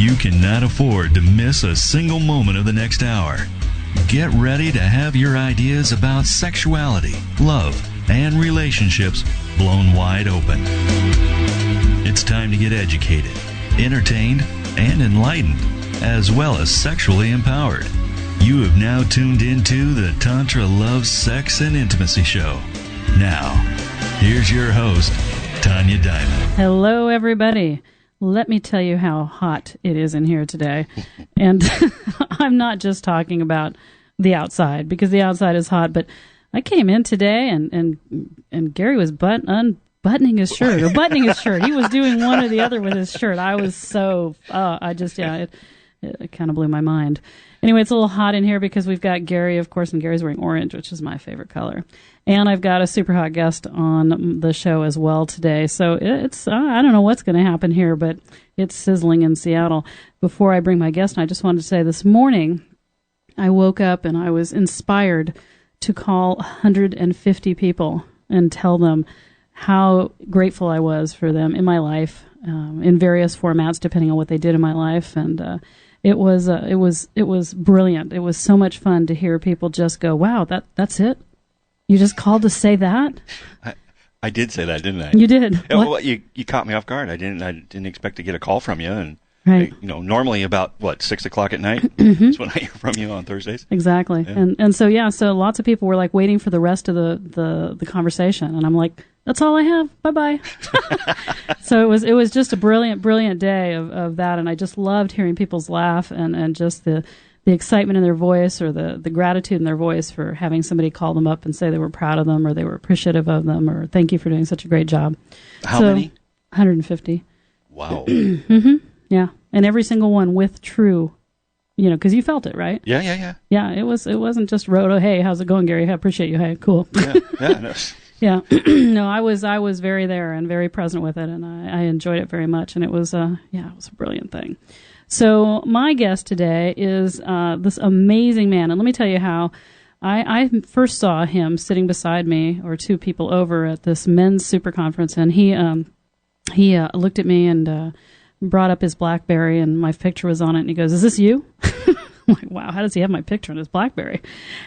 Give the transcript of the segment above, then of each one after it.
You cannot afford to miss a single moment of the next hour. Get ready to have your ideas about sexuality, love, and relationships blown wide open. It's time to get educated, entertained, and enlightened, as well as sexually empowered. You have now tuned into the Tantra Love, Sex, and Intimacy Show. Now, here's your host, Tanya Diamond. Hello, everybody. Let me tell you how hot it is in here today. And I'm not just talking about the outside, because the outside is hot, but I came in today and Gary was unbuttoning his shirt, or buttoning his shirt. He was doing one or the other with his shirt. I was so, it kind of blew my mind. Anyway, it's a little hot in here because we've got Gary, of course, and Gary's wearing orange, which is my favorite color. And I've got a super hot guest on the show as well today. So it's, I don't know what's going to happen here, but it's sizzling in Seattle. Before I bring my guest, I just wanted to say this morning, I woke up and I was inspired to call 150 people and tell them how grateful I was for them in my life, in various formats, depending on what they did in my life. And it was brilliant. It was so much fun to hear people just go, "Wow, that's it? You just called to say that?" I did say that, didn't I? You did. Yeah, well, you caught me off guard. I didn't expect to get a call from you, and right. Normally about 6 o'clock at night is when I hear from you on Thursdays. Exactly. Yeah. So lots of people were like waiting for the rest of the conversation, and I'm like, that's all I have. Bye-bye. So it was just a brilliant day of that, and I just loved hearing people's laugh and just the excitement in their voice, or the gratitude in their voice for having somebody call them up and say they were proud of them, or they were appreciative of them, or thank you for doing such a great job. How many? 150. Wow. Mm-hmm. Yeah, and every single one with true, because you felt it, right? Yeah. Yeah, it wasn't just roto. Hey, how's it going, Gary? I appreciate you. Hey, cool. Yeah. No. Yeah. No, I was very there and very present with it, and I enjoyed it very much, and it was it was a brilliant thing. So my guest today is this amazing man, and let me tell you how I first saw him sitting beside me, or two people over at this men's super conference, and he looked at me and brought up his BlackBerry, and my picture was on it, and he goes, "Is this you?" I'm like, wow, how does he have my picture on his BlackBerry?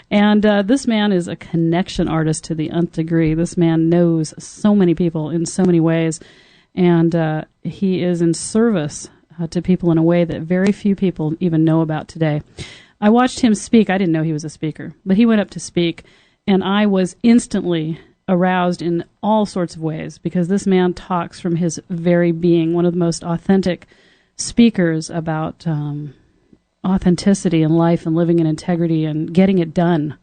And this man is a connection artist to the nth degree. This man knows so many people in so many ways, and he is in service to people in a way that very few people even know about today. I watched him speak. I didn't know he was a speaker, but he went up to speak, and I was instantly aroused in all sorts of ways, because this man talks from his very being, one of the most authentic speakers about authenticity in life and living in integrity and getting it done.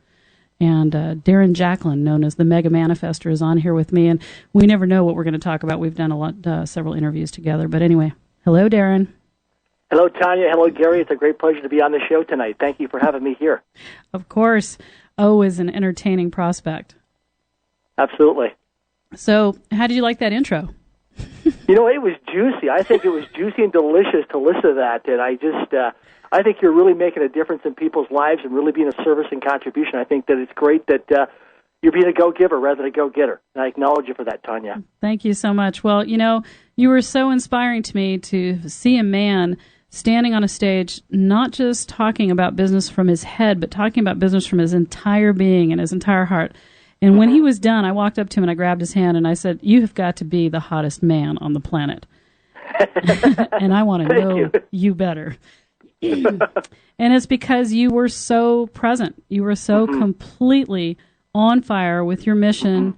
And Darren Jacklin, known as the Mega Manifester, is on here with me, and we never know what we're going to talk about. We've done several interviews together, but anyway, hello, Darren. Hello, Tanya. Hello, Gary. It's a great pleasure to be on the show tonight. Thank you for having me here. Of course. Always an entertaining prospect. Absolutely. So, how did you like that intro? It was juicy. I think it was juicy and delicious to listen to that, and I think you're really making a difference in people's lives and really being a service and contribution. I think that it's great that you're being a go-giver rather than a go-getter, and I acknowledge you for that, Tanya. Thank you so much. Well, you were so inspiring to me to see a man standing on a stage, not just talking about business from his head, but talking about business from his entire being and his entire heart. And when he was done, I walked up to him and I grabbed his hand and I said, "You have got to be the hottest man on the planet." And I want to know you better. And it's because you were so present. You were so completely on fire with your mission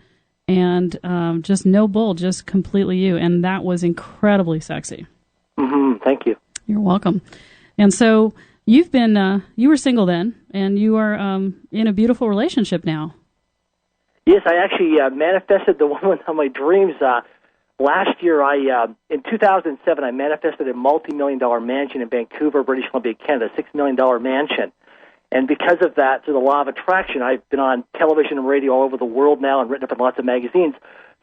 and just no bull, just completely you. And that was incredibly sexy. Thank you. You're welcome. And so you've been, you were single then, and you are in a beautiful relationship now. Yes, I actually manifested the woman of my dreams. Last year, in 2007, I manifested a multi-million-dollar mansion in Vancouver, British Columbia, Canada, $6 million mansion. And because of that, through the law of attraction, I've been on television and radio all over the world now and written up in lots of magazines.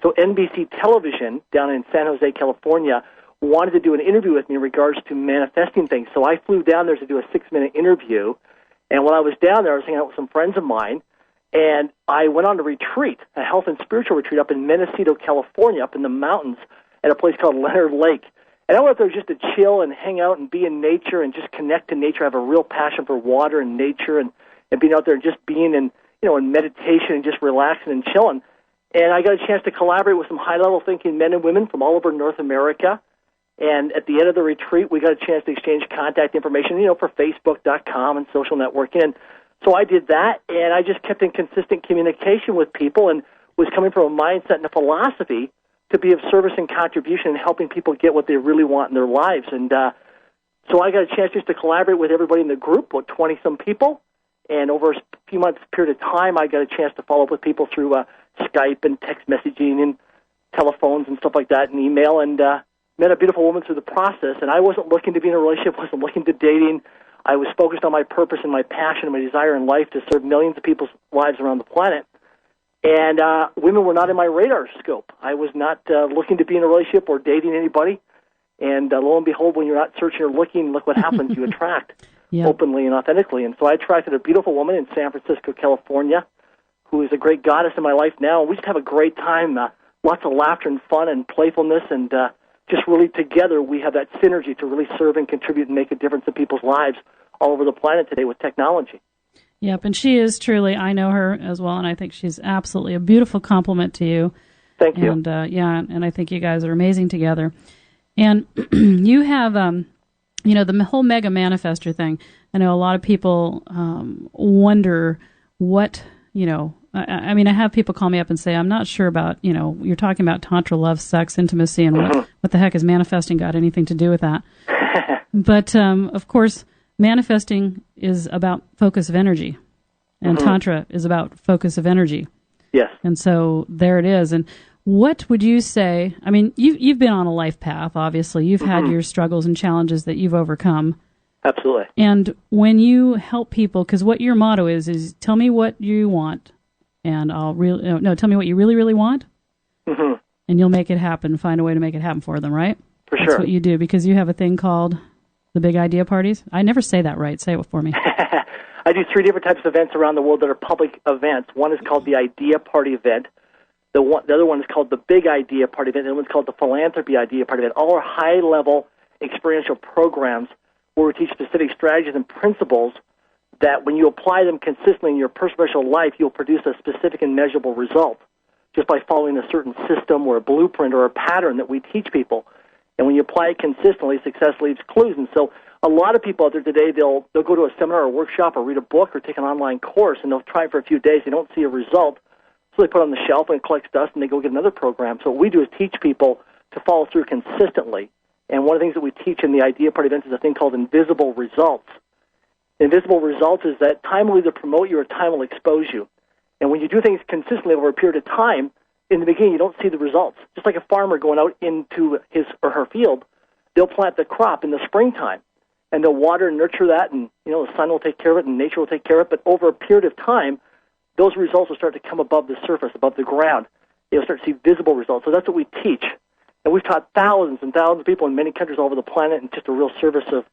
So NBC Television down in San Jose, California, wanted to do an interview with me in regards to manifesting things. So I flew down there to do a 6-minute interview. And while I was down there, I was hanging out with some friends of mine. And I went on a retreat, a health and spiritual retreat up in Mendocino, California, up in the mountains at a place called Leonard Lake. And I went out there just to chill and hang out and be in nature and just connect to nature. I have a real passion for water and nature and being out there and just being in, in meditation and just relaxing and chilling. And I got a chance to collaborate with some high-level thinking men and women from all over North America. And at the end of the retreat, we got a chance to exchange contact information, for Facebook.com and social networking. And so I did that, and I just kept in consistent communication with people and was coming from a mindset and a philosophy to be of service and contribution and helping people get what they really want in their lives. And so I got a chance just to collaborate with everybody in the group, about 20-some people. And over a few months period of time, I got a chance to follow up with people through Skype and text messaging and telephones and stuff like that and email, and met a beautiful woman through the process. And I wasn't looking to be in a relationship, wasn't looking to dating. I was focused on my purpose and my passion and my desire in life to serve millions of people's lives around the planet. And women were not in my radar scope. I was not looking to be in a relationship or dating anybody. And lo and behold, when you're not searching or looking, look what happens. You attract openly and authentically. And so I attracted a beautiful woman in San Francisco, California, who is a great goddess in my life now. We just have a great time, lots of laughter and fun and playfulness, and just really together we have that synergy to really serve and contribute and make a difference in people's lives all over the planet today with technology. Yep, and she is truly, I know her as well, and I think she's absolutely a beautiful compliment to you. Thank you. And and I think you guys are amazing together. And you have, the whole mega manifester thing. I know a lot of people wonder what, I mean, I have people call me up and say, I'm not sure about, you're talking about Tantra, love, sex, intimacy, and what the heck has manifesting got anything to do with that? But, of course, manifesting is about focus of energy, and Tantra is about focus of energy. Yes. And so there it is. And what would you say, I mean, you've been on a life path, obviously. You've had your struggles and challenges that you've overcome. Absolutely. And when you help people, because what your motto is tell me what you want, and tell me what you really, really want, and you'll make it happen, find a way to make it happen for them, right? For sure. That's what you do, because you have a thing called the Big Idea Parties. I never say that right. Say it for me. I do 3 different types of events around the world that are public events. One is called the Idea Party event. The other one is called the Big Idea Party event. And the other one's called the Philanthropy Idea Party event. All are high-level experiential programs where we teach specific strategies and principles that when you apply them consistently in your personal life, you'll produce a specific and measurable result just by following a certain system or a blueprint or a pattern that we teach people. And when you apply it consistently, success leaves clues. And so a lot of people out there today, they'll go to a seminar or a workshop or read a book or take an online course, and they'll try it for a few days. They don't see a result, so they put it on the shelf and it collects dust, and they go get another program. So what we do is teach people to follow through consistently. And one of the things that we teach in the Idea Party events is a thing called invisible results. Invisible results is that time will either promote you or time will expose you. And when you do things consistently over a period of time, in the beginning you don't see the results. Just like a farmer going out into his or her field, they'll plant the crop in the springtime, and they'll water and nurture that, and the sun will take care of it, and nature will take care of it. But over a period of time, those results will start to come above the surface, above the ground. You'll start to see visible results. So that's what we teach. And we've taught thousands and thousands of people in many countries all over the planet, and just a real service of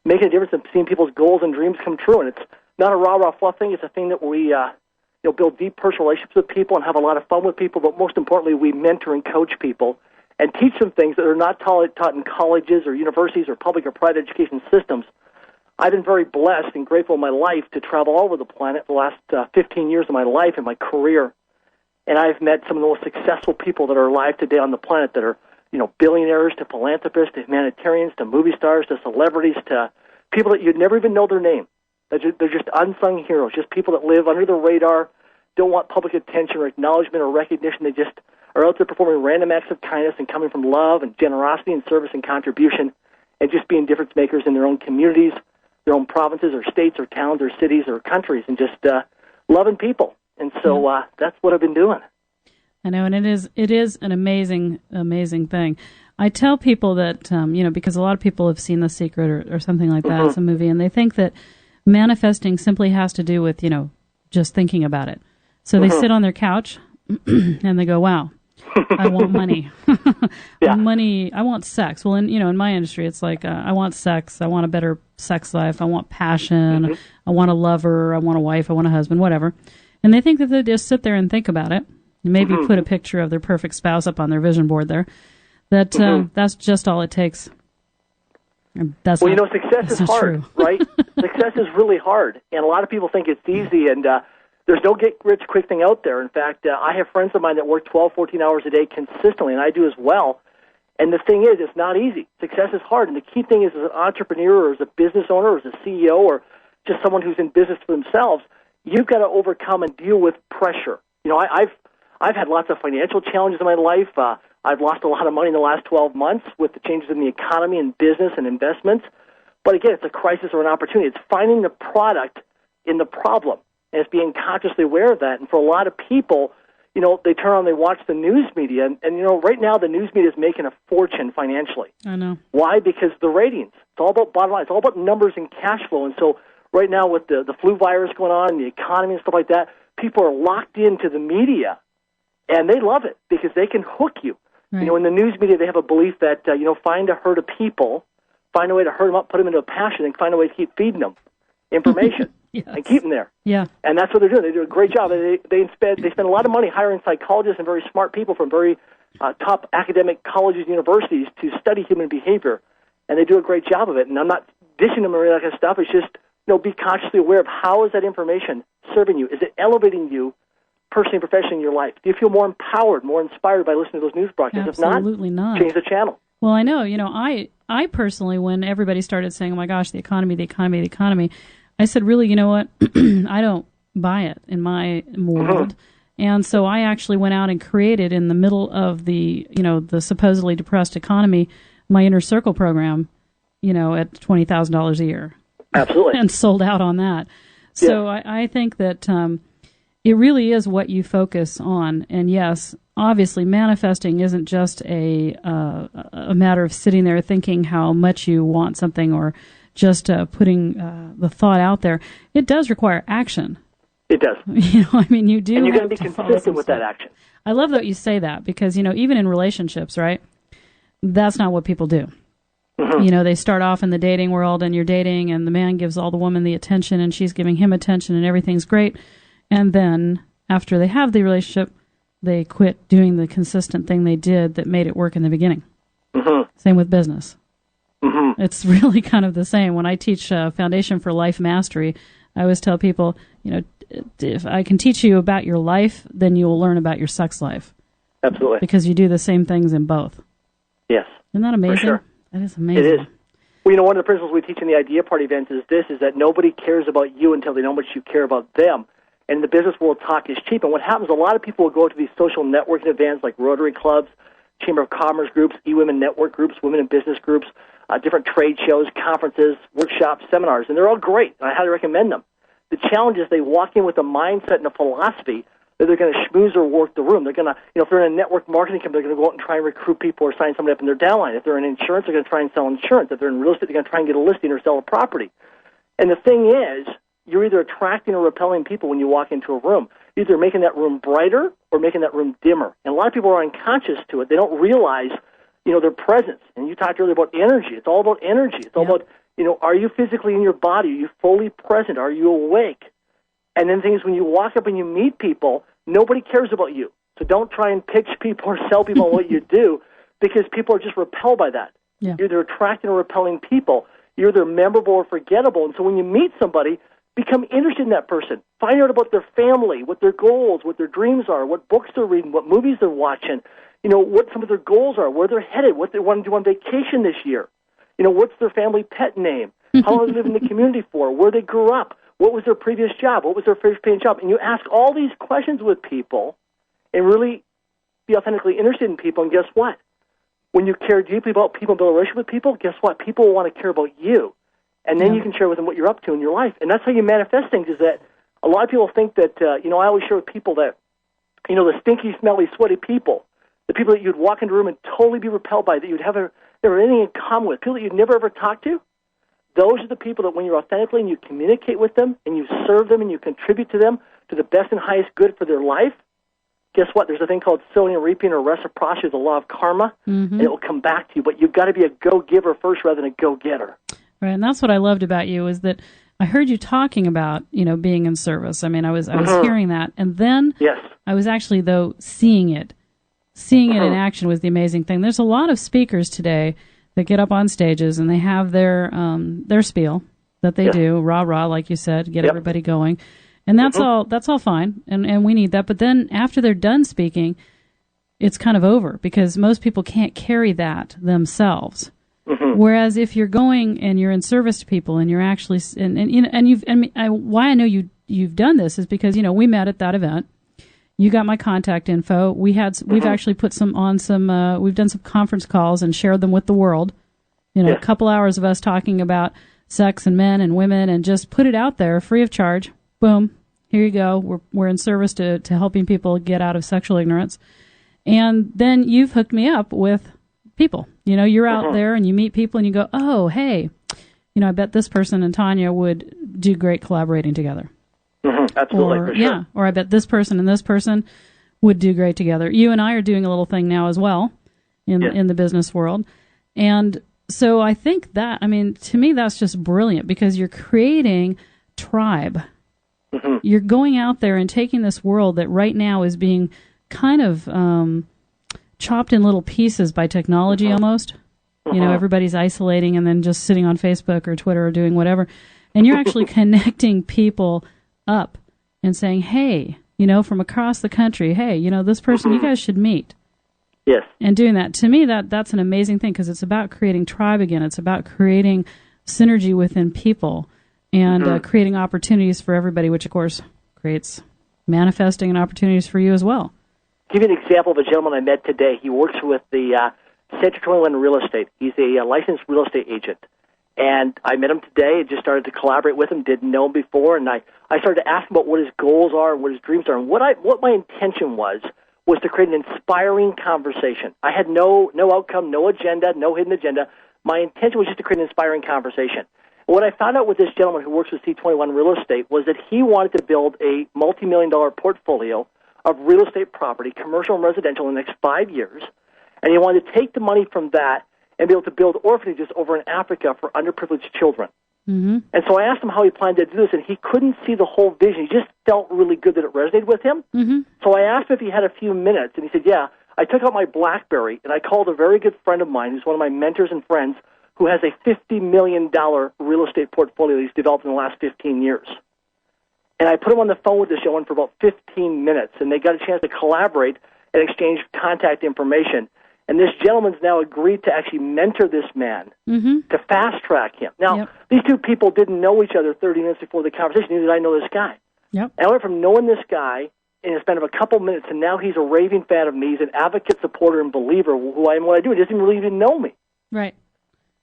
making a difference and seeing people's goals and dreams come true. And it's not a rah-rah fluff thing. It's a thing that we build deep personal relationships with people and have a lot of fun with people. But most importantly, we mentor and coach people and teach them things that are not taught in colleges or universities or public or private education systems. I've been very blessed and grateful in my life to travel all over the planet for the last 15 years of my life and my career. And I've met some of the most successful people that are alive today on the planet that are, billionaires to philanthropists to humanitarians to movie stars to celebrities to people that you'd never even know their name. They're just unsung heroes, just people that live under the radar, don't want public attention or acknowledgement or recognition. They just are out there performing random acts of kindness and coming from love and generosity and service and contribution and just being difference makers in their own communities, their own provinces or states or towns or cities or countries, and just loving people. And so that's what I've been doing. I know, and it is an amazing, amazing thing. I tell people that, because a lot of people have seen The Secret or something like that, it's a movie, and they think that manifesting simply has to do with, just thinking about it. So they sit on their couch and they go, wow, I want money. Money, I want sex. Well, in my industry, it's like, I want sex. I want a better sex life. I want passion. I want a lover. I want a wife. I want a husband, whatever. And they think that they just sit there and think about it. Maybe put a picture of their perfect spouse up on their vision board there. That's just all it takes That's well, not, success is hard, true. right? Success is really hard, and a lot of people think it's easy, and there's no get-rich-quick thing out there. In fact, I have friends of mine that work 12, 14 hours a day consistently, and I do as well. And the thing is, it's not easy. Success is hard, and the key thing is, as an entrepreneur or as a business owner or as a CEO or just someone who's in business for themselves, you've got to overcome and deal with pressure. I've had lots of financial challenges in my life. I've lost a lot of money in the last 12 months with the changes in the economy and business and investments. But again, it's a crisis or an opportunity. It's finding the product in the problem, and it's being consciously aware of that. And for a lot of people, they turn on, they watch the news media, and right now the news media is making a fortune financially. I know. Why? Because the ratings. It's all about bottom line. It's all about numbers and cash flow. And so right now with the flu virus going on and the economy and stuff like that, people are locked into the media, and they love it because they can hook you. Right. In the news media, they have a belief that, find a herd of people, find a way to herd them up, put them into a passion, and find a way to keep feeding them information yes. and keep them there. Yeah. And that's what they're doing. They do a great job. They spend a lot of money hiring psychologists and very smart people from very top academic colleges and universities to study human behavior, and they do a great job of it. And I'm not dishing them or any of that kind of stuff. It's just, be consciously aware of how is that information serving you. Is it elevating you personally and professionally in your life? Do you feel more empowered, more inspired by listening to those news broadcasts? Absolutely if not, change the channel. Well, I know. I personally, when everybody started saying, oh my gosh, the economy, I said, really, you know what? I don't buy it in my world. Mm-hmm. And so I actually went out and created in the middle of the supposedly depressed economy, my Inner Circle program, at $20,000 a year. Absolutely. And sold out on that. So yeah. I think that it really is what you focus on. And yes, obviously manifesting isn't just a matter of sitting there thinking how much you want something or just putting the thought out there. It does require action. It does. You do. And you're going to be consistent with that action. I love that you say that because, even in relationships, right, that's not what people do. Mm-hmm. They start off in the dating world and you're dating and the man gives all the woman the attention and she's giving him attention and everything's great. And then after they have the relationship, they quit doing the consistent thing they did that made it work in the beginning. Mm-hmm. Same with business. Mm-hmm. It's really kind of the same. When I teach Foundation for Life Mastery, I always tell people, if I can teach you about your life, then you will learn about your sex life. Absolutely. Because you do the same things in both. Yes. Isn't that amazing? For sure. That is amazing. It is. Well, one of the principles we teach in the Idea Party events is that nobody cares about you until they know how much you care about them. And in the business world, talk is cheap. And what happens, a lot of people will go to these social networking events like Rotary Clubs, Chamber of Commerce groups, e-women network groups, women in business groups, different trade shows, conferences, workshops, seminars, and they're all great. I highly recommend them. The challenge is they walk in with a mindset and a philosophy that they're going to schmooze or work the room. They're going to, if they're in a network marketing company, they're going to go out and try and recruit people or sign somebody up in their downline. If they're in insurance, they're going to try and sell insurance. If they're in real estate, they're going to try and get a listing or sell a property. And the thing is, you're either attracting or repelling people when you walk into a room. Either making that room brighter or making that room dimmer. And a lot of people are unconscious to it. They don't realize, their presence. And you talked earlier about energy. It's all about energy. It's all about, are you physically in your body? Are you fully present? Are you awake? And then the thing is, when you walk up and you meet people, nobody cares about you. So don't try and pitch people or sell people on what you do, because people are just repelled by that. Yeah. You're either attracting or repelling people. You're either memorable or forgettable. And so when you meet somebody, become interested in that person. Find out about their family, what their goals, what their dreams are, what books they're reading, what movies they're watching, what some of their goals are, where they're headed, what they want to do on vacation this year. What's their family pet name? How long they live in the community for? Where they grew up? What was their previous job? What was their first paying job? And you ask all these questions with people and really be authentically interested in people. And guess what? When you care deeply about people and build a relationship with people, guess what? People will want to care about you. And then you can share with them what you're up to in your life. And that's how you manifest things, is that a lot of people think that, I always share with people that, the stinky, smelly, sweaty people, the people that you'd walk into a room and totally be repelled by, that you'd have never anything in common with, people that you'd never ever talk to, those are the people that when you're authentically and you communicate with them and you serve them and you contribute to them to the best and highest good for their life, guess what? There's a thing called sowing and reaping, or reciprocity, the law of karma, and it will come back to you. But you've got to be a go-giver first rather than a go-getter. Right, and that's what I loved about you, is that I heard you talking about, being in service. I mean, I was hearing that, and then I was actually, though, seeing it. Seeing it in action was the amazing thing. There's a lot of speakers today that get up on stages and they have their spiel that they do, rah, like you said, get everybody going. And that's all fine, and we need that. But then after they're done speaking, it's kind of over because most people can't carry that themselves. Whereas if you're going and you're in service to people and you're actually why I know you've done this is because we met at that event. You got my contact info. We've actually put we've done some conference calls and shared them with the world. A couple hours of us talking about sex and men and women and just put it out there free of charge. Boom, here you go. We're in service to helping people get out of sexual ignorance. And then you've hooked me up with people. You're out there and you meet people and you go, oh, hey, I bet this person and Tanya would do great collaborating together. Absolutely, for sure. Or I bet this person and this person would do great together. You and I are doing a little thing now as well in the business world. And so I think that, to me, that's just brilliant because you're creating tribe. You're going out there and taking this world that right now is being kind of chopped in little pieces by technology almost. Everybody's isolating and then just sitting on Facebook or Twitter or doing whatever. And you're actually connecting people up and saying, hey, from across the country, hey, this person, you guys should meet. Yes. And doing that, to me, that's an amazing thing because it's about creating tribe again. It's about creating synergy within people and creating opportunities for everybody, which, of course, creates manifesting and opportunities for you as well. Give you an example of a gentleman I met today. He works with the Central 21 Real Estate. He's a licensed real estate agent. And I met him today and just started to collaborate with him, didn't know him before. And I started to ask him about what his goals are and what his dreams are. And what my intention was to create an inspiring conversation. I had no outcome, no agenda, no hidden agenda. My intention was just to create an inspiring conversation. What I found out with this gentleman who works with C21 Real Estate was that he wanted to build a multi-million-dollar portfolio of real estate property, commercial and residential, in the next 5 years. And he wanted to take the money from that and be able to build orphanages over in Africa for underprivileged children. And so I asked him how he planned to do this, and he couldn't see the whole vision. He just felt really good that it resonated with him. So I asked him if he had a few minutes, and he said, yeah. I took out my BlackBerry, and I called a very good friend of mine who's one of my mentors and friends who has a $50 million real estate portfolio he's developed in the last 15 years. And I put him on the phone with this gentleman for about 15 minutes, and they got a chance to collaborate and exchange contact information. And this gentleman's now agreed to actually mentor this man to fast-track him. Now, these two people didn't know each other 30 minutes before the conversation. Neither did I know this guy. And I went from knowing this guy in the span of a couple minutes, and now he's a raving fan of me. He's an advocate, supporter, and believer who I am, what I do. He doesn't really even know me. Right.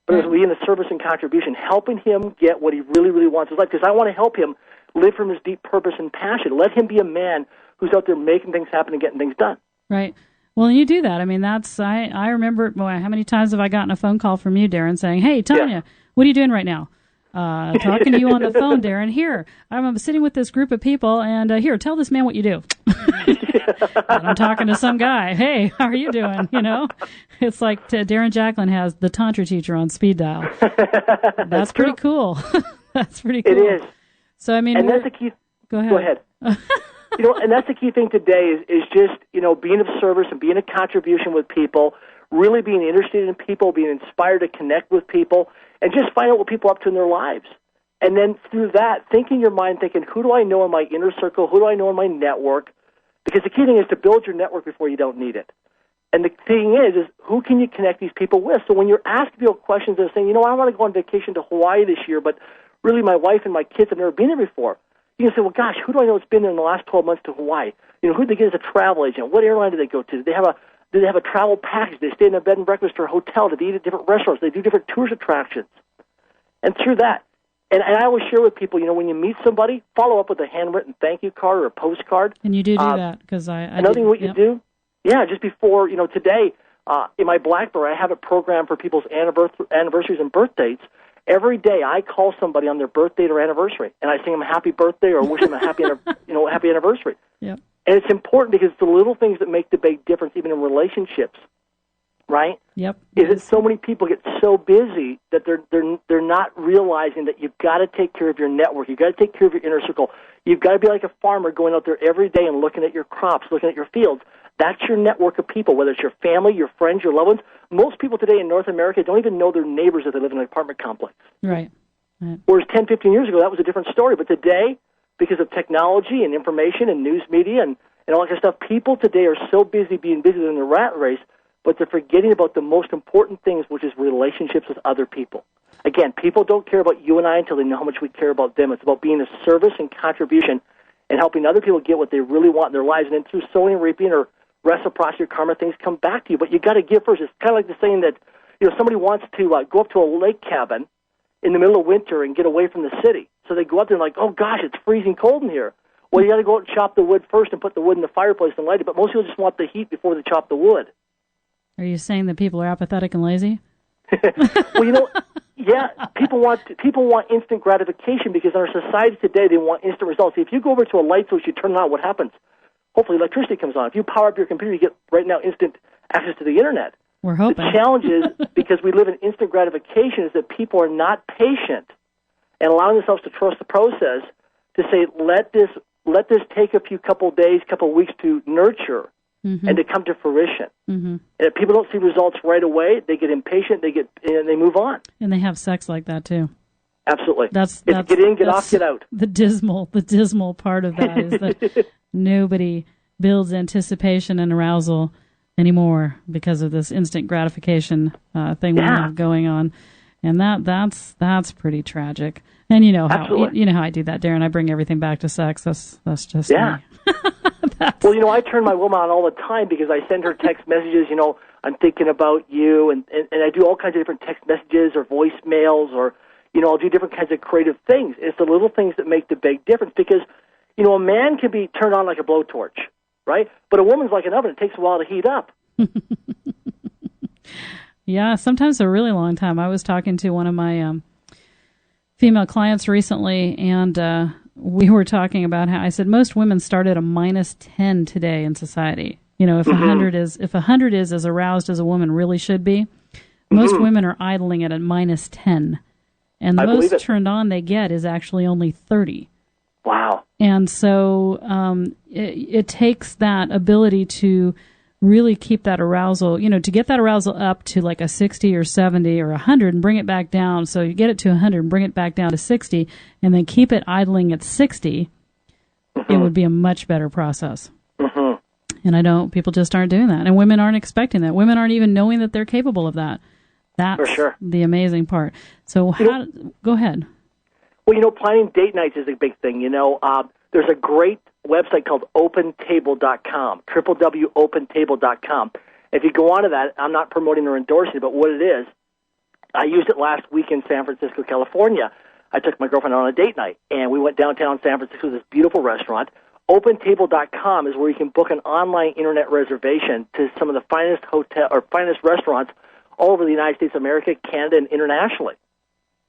But it was in the service and contribution, helping him get what he really, really wants in his life, because I want to help him live from his deep purpose and passion. Let him be a man who's out there making things happen and getting things done. Right. Well, you do that. I remember, boy, how many times have I gotten a phone call from you, Darren, saying, hey, Tanya, what are you doing right now? Talking to you on the phone, Darren. Here, I'm sitting with this group of people, and here, tell this man what you do. And I'm talking to some guy. Hey, how are you doing? It's like Darren Jacklin has the Tantra teacher on speed dial. That's pretty cool. That's pretty cool. It is. So, and that's the key. Go ahead. Go ahead. And that's the key thing today is just, being of service and being a contribution with people, really being interested in people, being inspired to connect with people, and just find out what people are up to in their lives. And then through that, thinking your mind, thinking, who do I know in my inner circle? Who do I know in my network? Because the key thing is to build your network before you don't need it. And the thing is who can you connect these people with? So when you're asking people questions and saying, I want to go on vacation to Hawaii this year, but really my wife and my kids have never been there before. You can say, well, gosh, who do I know that's been there in the last 12 months to Hawaii? Who did they get as a travel agent? What airline did they go to? Did they have a travel package? Did they stay in a bed and breakfast or a hotel? Did they eat at different restaurants? Did they do different tourist attractions? And through that, and I always share with people, when you meet somebody, follow up with a handwritten thank you card or a postcard. And you do that, because I another thing you do, just before, today, in my BlackBerry, I have a program for people's anniversaries and birthdays. Every day I call somebody on their birthday or anniversary, and I sing them a happy birthday or wish them a happy anniversary. Yep. And it's important because it's the little things that make the big difference, even in relationships. right? Yep. Is that so many people get so busy that they're not realizing that you've got to take care of your network. You've got to take care of your inner circle. You've got to be like a farmer going out there every day and looking at your crops, looking at your fields. That's your network of people, whether it's your family, your friends, your loved ones. Most people today in North America don't even know their neighbors if they live in an apartment complex. Right. Whereas 10, 15 years ago, that was a different story. But today, because of technology and information and news media and all that kind of stuff, people today are so busy being busy in the rat race, but they're forgetting about the most important things, which is relationships with other people. Again, people don't care about you and I until they know how much we care about them. It's about being a service and contribution and helping other people get what they really want in their lives. And then through sowing and reaping or reciprocity or karma, things come back to you. But you got to give first. It's kind of like the saying that, somebody wants to go up to a lake cabin in the middle of winter and get away from the city. So they go up there and like, oh gosh, it's freezing cold in here. Well, you got to go out and chop the wood first and put the wood in the fireplace and light it. But most people just want the heat before they chop the wood. Are you saying that people are apathetic and lazy? Well, yeah, people want instant gratification because in our society today they want instant results. If you go over to a light switch, you turn it on, what happens? Hopefully electricity comes on. If you power up your computer, you get right now instant access to the internet. We're hoping. The challenge is, because we live in instant gratification, is that people are not patient and allowing themselves to trust the process to say, let this take a couple days, couple weeks to nurture and to come to fruition. And if people don't see results right away, they get impatient, and they move on. And they have sex like that too. Absolutely. That's get in, get off, get out. The dismal part of that is that nobody builds anticipation and arousal anymore because of this instant gratification thing we have going on, and that's pretty tragic. And you know how I do that, Darren. I bring everything back to sex. That's just me. Well, I turn my woman on all the time because I send her text messages. I'm thinking about you, and I do all kinds of different text messages or voicemails, or I'll do different kinds of creative things. It's the little things that make the big difference because a man can be turned on like a blowtorch, right? But a woman's like an oven. It takes a while to heat up. Yeah, sometimes a really long time. I was talking to one of my female clients recently, and we were talking about how I said most women start at a -10 today in society. If 100 is as aroused as a woman really should be, most women are idling at a -10, and the most turned on they get is actually only 30. Wow. And so it takes that ability to really keep that arousal, to get that arousal up to like a 60 or 70 or 100 and bring it back down. So you get it to 100 and bring it back down to 60 and then keep it idling at 60, it would be a much better process. And people just aren't doing that. And women aren't expecting that. Women aren't even knowing that they're capable of that. That's for sure the amazing part. So go ahead. Well, planning date nights is a big thing. There's a great website called Opentable.com, www.opentable.com. If you go onto that, I'm not promoting or endorsing it, but what it is, I used it last week in San Francisco, California. I took my girlfriend on a date night, and we went downtown San Francisco to this beautiful restaurant. Opentable.com is where you can book an online internet reservation to some of the finest finest restaurants all over the United States of America, Canada, and internationally.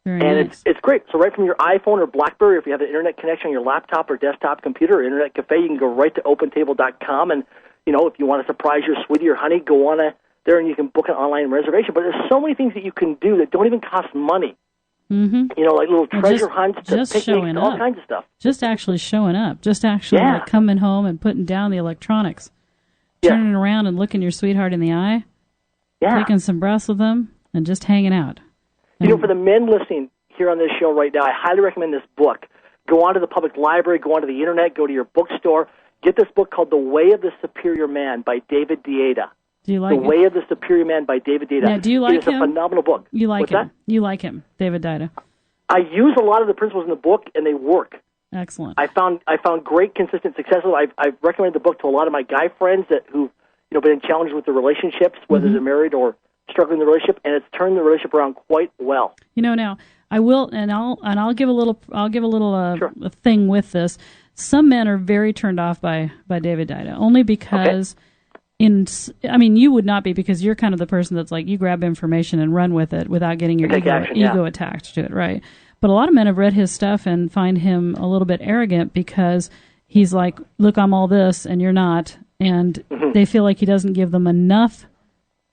Very and nice. it's great. So right from your iPhone or BlackBerry, if you have an internet connection on your laptop or desktop computer or internet cafe, you can go right to Opentable.com. And, if you want to surprise your sweetie or honey, go on there and you can book an online reservation. But there's so many things that you can do that don't even cost money. Like little treasure hunts, picnics, all kinds of stuff. Just actually showing up. Just actually like coming home and putting down the electronics. Turning around and looking your sweetheart in the eye. Yeah. Taking some breaths with them and just hanging out. For the men listening here on this show right now, I highly recommend this book. Go onto the public library, go onto the internet, go to your bookstore. Get this book called The Way of the Superior Man by David Deida. Do you like The Way of the Superior Man by David Deida. Now, do you like him? It's a phenomenal book. You like What's him? That? You like him, David Deida. I use a lot of the principles in the book, and they work. Excellent. I found great, consistent success. I've recommended the book to a lot of my guy friends who've been challenged with their relationships, whether they're married or struggling in the relationship, and it's turned the relationship around quite well. Now I will, and I'll give a little Sure. a thing with this. Some men are very turned off by David Deida, only because you would not be, because you're kind of the person that's like, you grab information and run with it without getting your ego attached to it, right? But a lot of men have read his stuff and find him a little bit arrogant because he's like, look, I'm all this and you're not, and they feel like he doesn't give them enough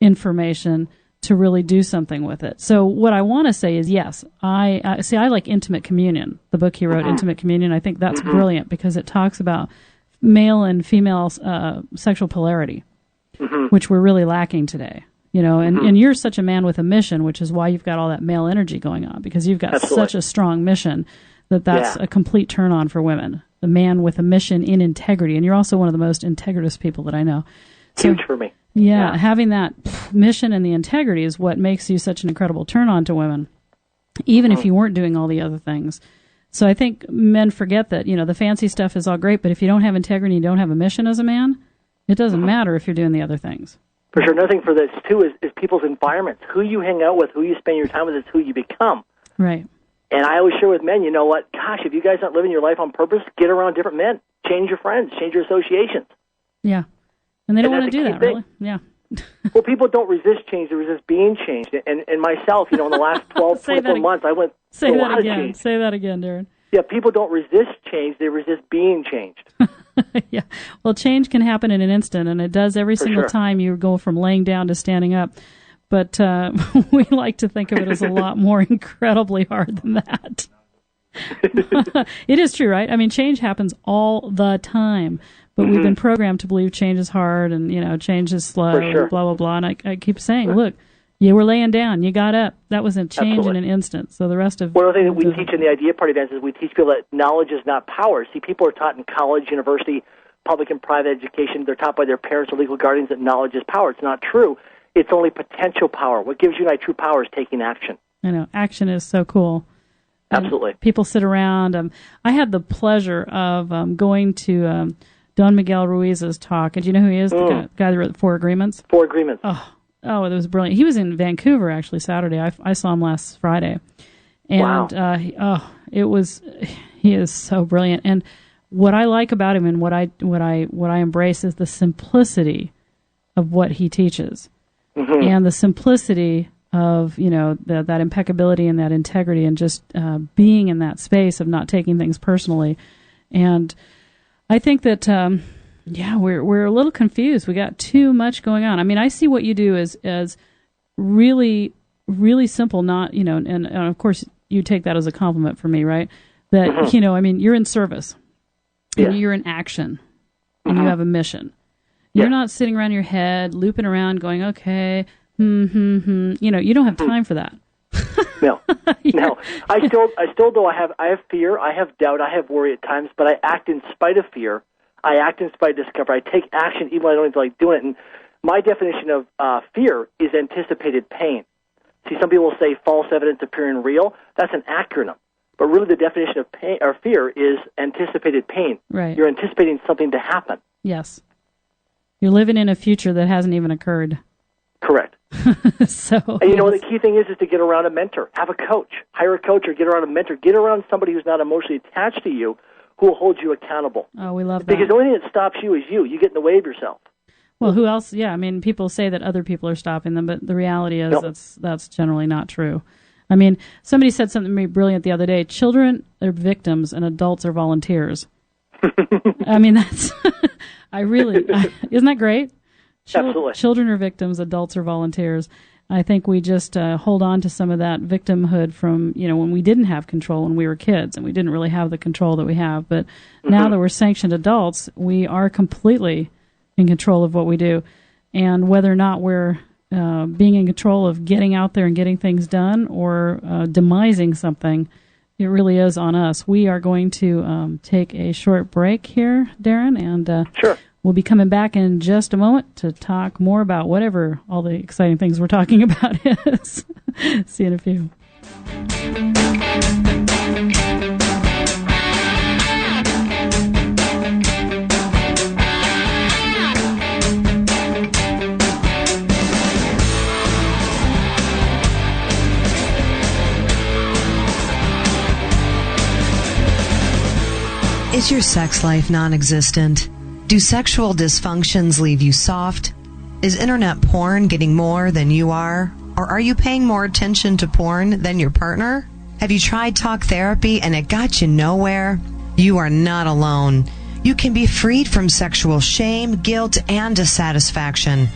information to really do something with it. So what I want to say is, yes, I like Intimate Communion, the book he wrote, Intimate Communion. I think that's brilliant because it talks about male and female sexual polarity, which we're really lacking today. You know, and you're such a man with a mission, which is why you've got all that male energy going on, because you've got such a strong mission that's a complete turn on for women. The man with a mission in integrity, and you're also one of the most integritous people that I know. So, huge for me. Yeah, having that mission and the integrity is what makes you such an incredible turn on to women, even if you weren't doing all the other things. So I think men forget that, you know, the fancy stuff is all great, but if you don't have integrity and you don't have a mission as a man, it doesn't matter if you're doing the other things. For sure. Another thing for this, too, is people's environments. Who you hang out with, who you spend your time with is who you become. Right. And I always share with men, you know what, gosh, if you guys aren't living your life on purpose, get around different men. Change your friends. Change your associations. Yeah. And they don't want to do that, really. Yeah. Well, people don't resist change. They resist being changed. And myself, you know, in the last 12, 24 months, I went through a lot of change. Say that again, Darren. Yeah, people don't resist change. They resist being changed. Yeah. Well, change can happen in an instant, and it does every single time you go from laying down to standing up. But we like to think of it as a lot more incredibly hard than that. It is true, right? I mean, change happens all the time. But we've been programmed to believe change is hard and, you know, change is slow and blah, blah, blah. And I keep saying, look, you were laying down, you got up. That was a change in an instant. So the rest of... One of the things that we teach in the Idea Party events is we teach people that knowledge is not power. See, people are taught in college, university, public and private education, they're taught by their parents or legal guardians that knowledge is power. It's not true. It's only potential power. What gives you and I true power is taking action. I know. Action is so cool. Absolutely. And people sit around. I had the pleasure of going to... Don Miguel Ruiz's talk. And do you know who he is? The guy that wrote the Four Agreements? Four Agreements. Oh, it was brilliant. He was in Vancouver, actually, Saturday. I saw him last Friday. And, he is so brilliant. And what I like about him and what I embrace is the simplicity of what he teaches. And the simplicity of, you know, that impeccability and that integrity and just being in that space of not taking things personally. And I think that, we're a little confused. We got too much going on. I mean, I see what you do as really, really simple, not, you know, and of course you take that as a compliment for me, right? That, you know, I mean, you're in service and you're in action and you have a mission. You're not sitting around your head, looping around going, okay, you know, you don't have time for that. No. I still though I have fear, I have doubt, I have worry at times, but I act in spite of fear. I act in spite of discomfort. I take action even when I don't feel like doing it. And my definition of fear is anticipated pain. See, some people will say false evidence appearing real. That's an acronym. But really the definition of pain or fear is anticipated pain. Right. You're anticipating something to happen. Yes. You're living in a future that hasn't even occurred. Correct. And you know what the key thing is to get around a mentor. Have a coach. Hire a coach or get around a mentor. Get around somebody who's not emotionally attached to you who will hold you accountable. Oh, we love that. Because the only thing that stops you is you. You get in the way of yourself. Well, who else? Yeah, I mean, people say that other people are stopping them, but the reality is that's generally not true. I mean, somebody said something to me brilliant the other day. Children are victims and adults are volunteers. I mean, that's... isn't that great? Absolutely. Children are victims, adults are volunteers. I think we just hold on to some of that victimhood from, you know, when we didn't have control when we were kids and we didn't really have the control that we have. But now that we're sanctioned adults, we are completely in control of what we do. And whether or not we're being in control of getting out there and getting things done or demising something, it really is on us. We are going to take a short break here, Darren, and sure. We'll be coming back in just a moment to talk more about whatever all the exciting things we're talking about is. See you in a few. Is your sex life non-existent? Do sexual dysfunctions leave you soft? Is internet porn getting more than you are? Or are you paying more attention to porn than your partner? Have you tried talk therapy and it got you nowhere? You are not alone. You can be freed from sexual shame, guilt, and dissatisfaction.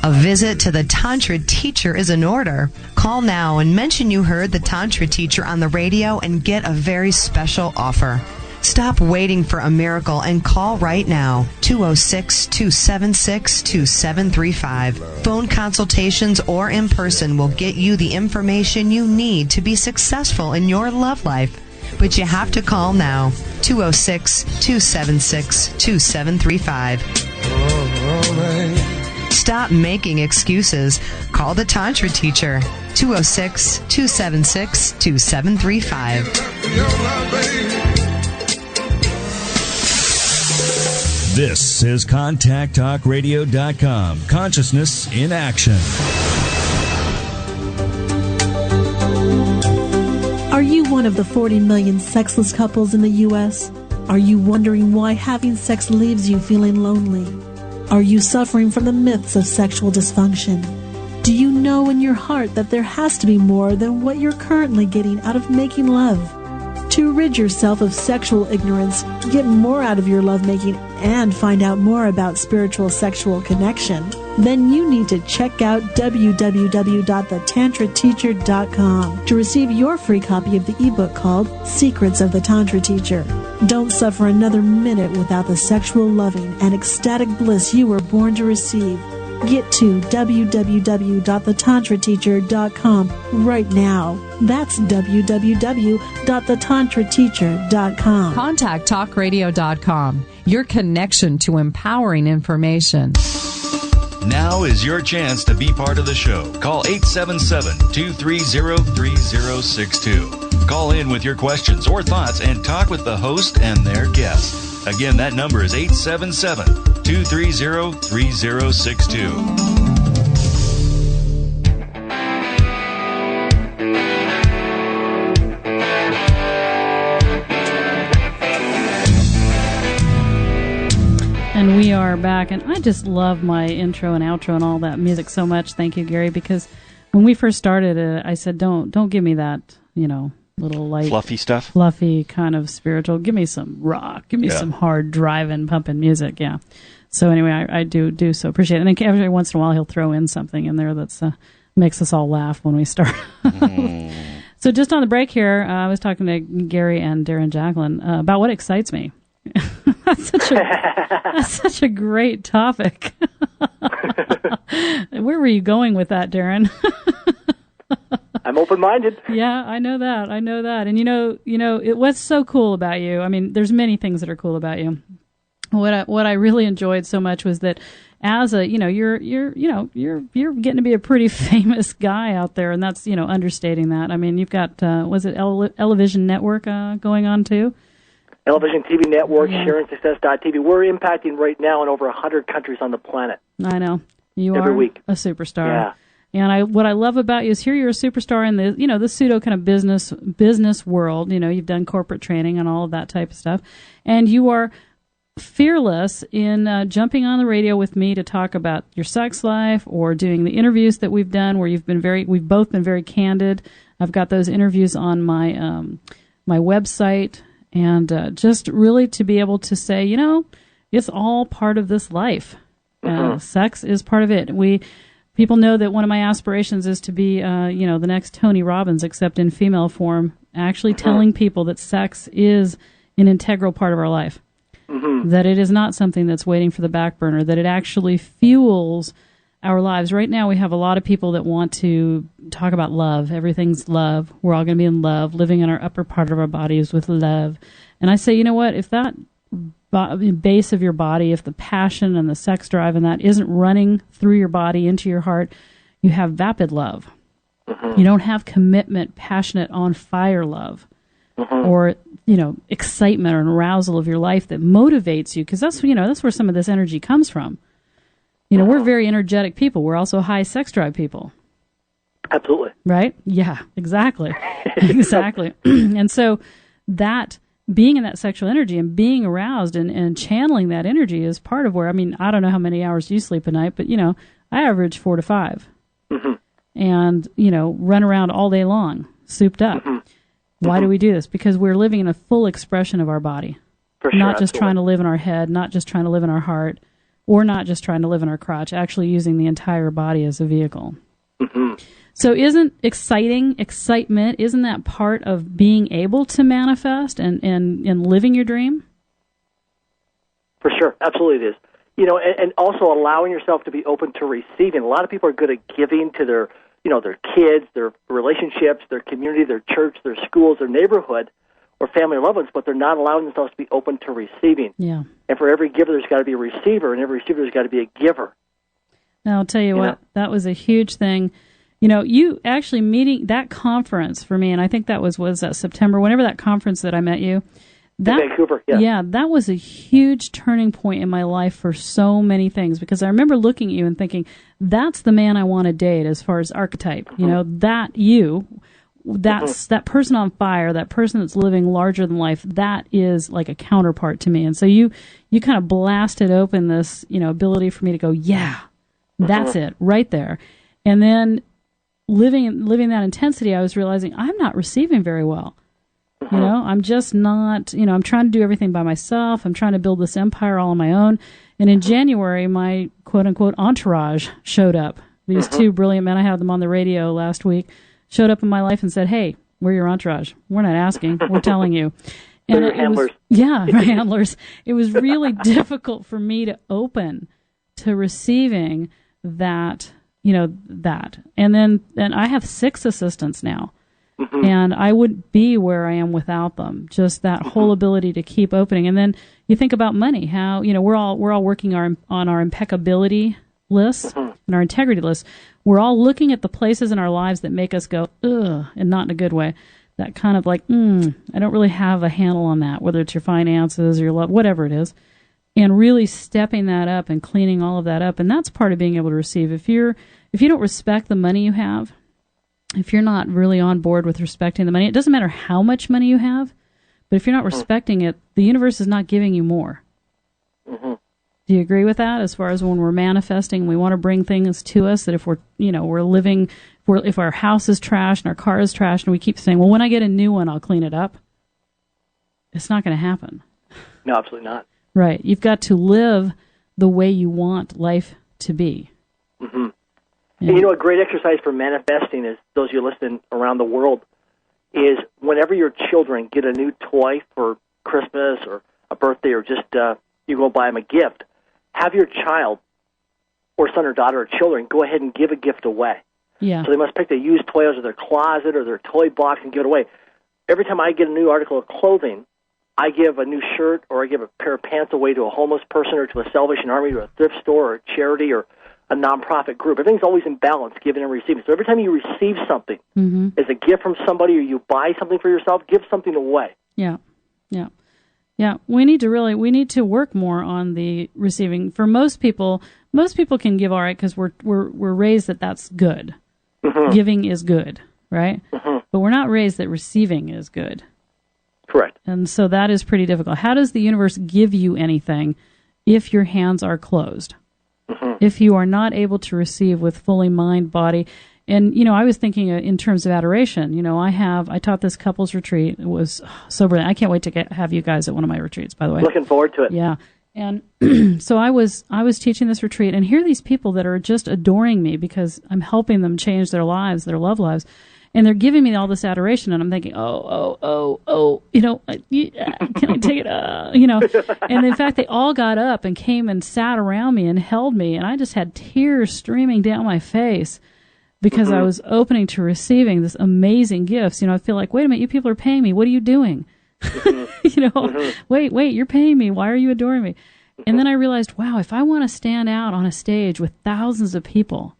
A visit to the Tantra teacher is in order. Call now and mention you heard the Tantra teacher on the radio and get a very special offer. Stop waiting for a miracle and call right now. 206-276-2735. Phone consultations or in person will get you the information you need to be successful in your love life. But you have to call now. 206-276-2735. Stop making excuses. Call the Tantra teacher. 206-276-2735. This is ContactTalkRadio.com. Consciousness in action. Are you one of the 40 million sexless couples in the U.S.? Are you wondering why having sex leaves you feeling lonely? Are you suffering from the myths of sexual dysfunction? Do you know in your heart that there has to be more than what you're currently getting out of making love? To rid yourself of sexual ignorance, get more out of your lovemaking, and find out more about spiritual sexual connection, then you need to check out www.thetantrateacher.com to receive your free copy of the ebook called Secrets of the Tantra Teacher. Don't suffer another minute without the sexual loving and ecstatic bliss you were born to receive. Get to www.thetantrateacher.com right now. That's www.thetantrateacher.com. ContactTalkRadio.com, your connection to empowering information. Now is your chance to be part of the show. Call 877-230-3062. Call in with your questions or thoughts and talk with the host and their guests. Again, that number is 877-230-3062. And we are back, and I just love my intro and outro and all that music so much. Thank you, Gary, because when we first started it, I said, don't give me that, little light, fluffy kind of spiritual. Give me some rock. Give me some hard driving, pumping music. Yeah. So anyway, I do so appreciate it. And every once in a while, he'll throw in something in there that's makes us all laugh when we start. So just on the break here, I was talking to Gary and Darren Jacklin about what excites me. That's such a great topic. Where were you going with that, Darren? I'm open-minded. Yeah, I know that. And what's so cool about you? I mean, there's many things that are cool about you. What I really enjoyed so much was that as a, you're getting to be a pretty famous guy out there, and that's, understating that. I mean, you've got was it Television Network going on too? Television, TV network, SharingSuccess.tv. We're impacting right now in over 100 countries on the planet. I know. You every are week. A superstar. Yeah. And what I love about you is here you're a superstar in the the pseudo kind of business world. You've done corporate training and all of that type of stuff, and you are fearless in jumping on the radio with me to talk about your sex life or doing the interviews that we've done where we've both been very candid. I've got those interviews on my my website, and just really to be able to say, it's all part of this life. Sex is part of it. People know that one of my aspirations is to be, the next Tony Robbins, except in female form, actually telling people that sex is an integral part of our life. That it is not something that's waiting for the back burner, that it actually fuels our lives. Right now we have a lot of people that want to talk about love. Everything's love. We're all going to be in love, living in our upper part of our bodies with love. And I say, you know what, if that base of your body, if the passion and the sex drive and that isn't running through your body into your heart, you have vapid love. You don't have commitment, passionate, on fire love, or excitement or arousal of your life that motivates you, because that's where some of this energy comes from. We're very energetic people. We're also high sex drive people. Absolutely. Right? Yeah, exactly. Exactly. And so that being in that sexual energy and being aroused and channeling that energy is part of where, I don't know how many hours you sleep a night, but, I average 4 to 5. And, run around all day long, souped up. Why do we do this? Because we're living in a full expression of our body. For sure, not just absolutely. trying to live in our head, not just trying to live in our heart, or not just trying to live in our crotch, actually using the entire body as a vehicle. Mm-hmm. So isn't excitement, isn't that part of being able to manifest and living your dream? For sure. Absolutely it is. You know, and also allowing yourself to be open to receiving. A lot of people are good at giving to their kids, their relationships, their community, their church, their schools, their neighborhood, or family or loved ones, but they're not allowing themselves to be open to receiving. Yeah. And for every giver, there's got to be a receiver, and every receiver, there's got to be a giver. Now, I'll tell you what, that was a huge thing. You know, you actually meeting that conference for me, and I think that was that September, whenever that conference that I met you. That, in Vancouver, yeah. Yeah, that was a huge turning point in my life for so many things, because I remember looking at you and thinking, that's the man I want to date as far as archetype. Mm-hmm. You know, that's that person on fire, that person that's living larger than life, that is like a counterpart to me. And so you kind of blasted open this, ability for me to go, yeah, that's it right there. And then living that intensity, I was realizing I'm not receiving very well. I'm just not, I'm trying to do everything by myself. I'm trying to build this empire all on my own. And in January, my quote-unquote entourage showed up. These two brilliant men, I had them on the radio last week, showed up in my life and said, hey, we're your entourage. We're not asking. We're telling you. And your handlers. My handlers. It was really difficult for me to open to receiving that, that. And I have 6 assistants now. Mm-hmm. And I wouldn't be where I am without them. Just that whole ability to keep opening. And then you think about money, how, we're all working on our impeccability lists and our integrity lists. We're all looking at the places in our lives that make us go, ugh, and not in a good way. That kind of like, I don't really have a handle on that, whether it's your finances or your love, whatever it is. And really stepping that up and cleaning all of that up. And that's part of being able to receive. If you don't respect the money you have, if you're not really on board with respecting the money, it doesn't matter how much money you have, but if you're not respecting it, the universe is not giving you more. Mm-hmm. Do you agree with that? As far as when we're manifesting, we want to bring things to us that if we're living, if our house is trashed and our car is trashed and we keep saying, well, when I get a new one, I'll clean it up. It's not going to happen. No, absolutely not. Right. You've got to live the way you want life to be. Mm-hmm. And a great exercise for manifesting is, those of you listening around the world, is whenever your children get a new toy for Christmas or a birthday or just you go buy them a gift, have your child or son or daughter or children go ahead and give a gift away. Yeah. So they must pick the used toy out of their closet or their toy box and give it away. Every time I get a new article of clothing, I give a new shirt or I give a pair of pants away to a homeless person or to a Salvation Army or a thrift store or a charity or a nonprofit group. Everything's always in balance, giving and receiving. So every time you receive something as a gift from somebody or you buy something for yourself, give something away. Yeah. We need to work more on the receiving. For most people can give all right because we're raised that that's good. Mm-hmm. Giving is good, right? Mm-hmm. But we're not raised that receiving is good. Correct. And so that is pretty difficult. How does the universe give you anything if your hands are closed? If you are not able to receive with fully mind, body, and, I was thinking in terms of adoration. I taught this couples retreat. It was so brilliant. I can't wait to have you guys at one of my retreats, by the way. Looking forward to it. Yeah. And so I was teaching this retreat, and here are these people that are just adoring me because I'm helping them change their lives, their love lives. And they're giving me all this adoration, and I'm thinking, can I take it? And in fact, they all got up and came and sat around me and held me, and I just had tears streaming down my face because I was opening to receiving this amazing gifts. I feel like, wait a minute, you people are paying me. What are you doing? Wait, you're paying me. Why are you adoring me? And then I realized, wow, if I want to stand out on a stage with thousands of people,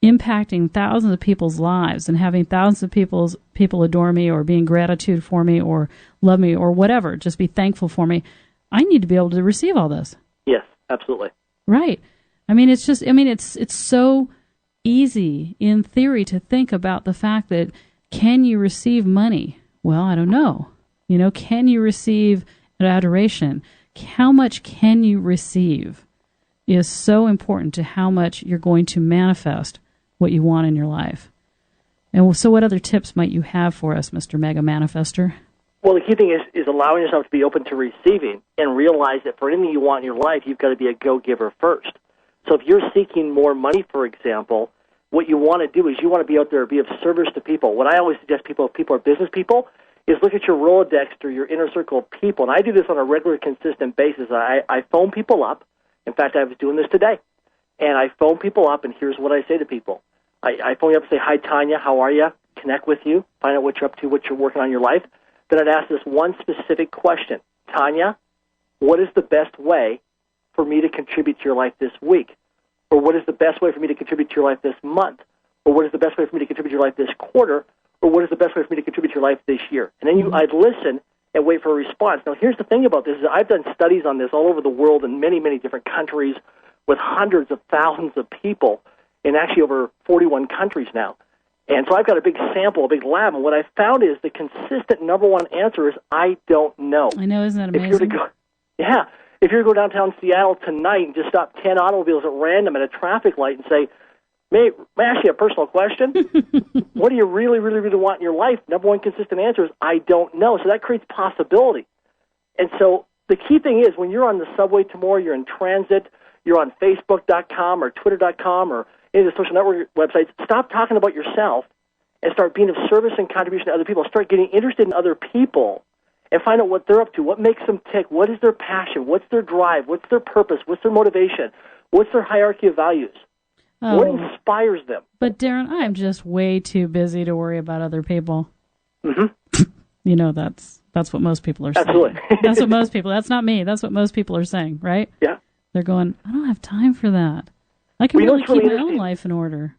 impacting thousands of people's lives and having thousands of people adore me or be in gratitude for me or love me or whatever, just be thankful for me, I need to be able to receive all this. Yes, absolutely. Right. It's so easy in theory to think about the fact that, can you receive money? Well, I don't know. Can you receive adoration? How much can you receive is so important to how much you're going to manifest what you want in your life. And so what other tips might you have for us, Mr. Mega Manifester? Well, the key thing is allowing yourself to be open to receiving and realize that for anything you want in your life, you've got to be a go-giver first. So if you're seeking more money, for example, what you want to do is you want to be out there, be of service to people. What I always suggest people, if people are business people, is look at your Rolodex or your inner circle of people. And I do this on a regular, consistent basis. I phone people up. In fact, I was doing this today. And I phone people up, and here's what I say to people. I phone you up and say, hi, Tanya, how are you? Connect with you, find out what you're up to, what you're working on in your life. Then I'd ask this one specific question. Tanya, what is the best way for me to contribute to your life this week? Or what is the best way for me to contribute to your life this month? Or what is the best way for me to contribute to your life this quarter? Or what is the best way for me to contribute to your life this year? And then I'd listen and wait for a response. Now, here's the thing about this. Is I've done studies on this all over the world in many, many different countries with hundreds of thousands of people in actually over 41 countries now. And so I've got a big sample, a big lab, and what I found is the consistent number one answer is, I don't know. I know, isn't that amazing? If you were to go downtown Seattle tonight and just stop 10 automobiles at random at a traffic light and say, may I ask you a personal question? What do you really, really, really want in your life? Number one consistent answer is, I don't know. So that creates possibility. And so the key thing is when you're on the subway tomorrow, you're in transit, you're on Facebook.com or Twitter.com or any of the social network websites, stop talking about yourself and start being of service and contribution to other people. Start getting interested in other people and find out what they're up to, what makes them tick, what is their passion, what's their drive, what's their purpose, what's their motivation, what's their hierarchy of values, what inspires them. But, Darren, I'm just way too busy to worry about other people. Mm-hmm. You know, that's what most people are saying. Absolutely. That's what most people, that's not me, that's what most people are saying, right? Yeah. They're going, I don't have time for that. I can really keep my own life in order.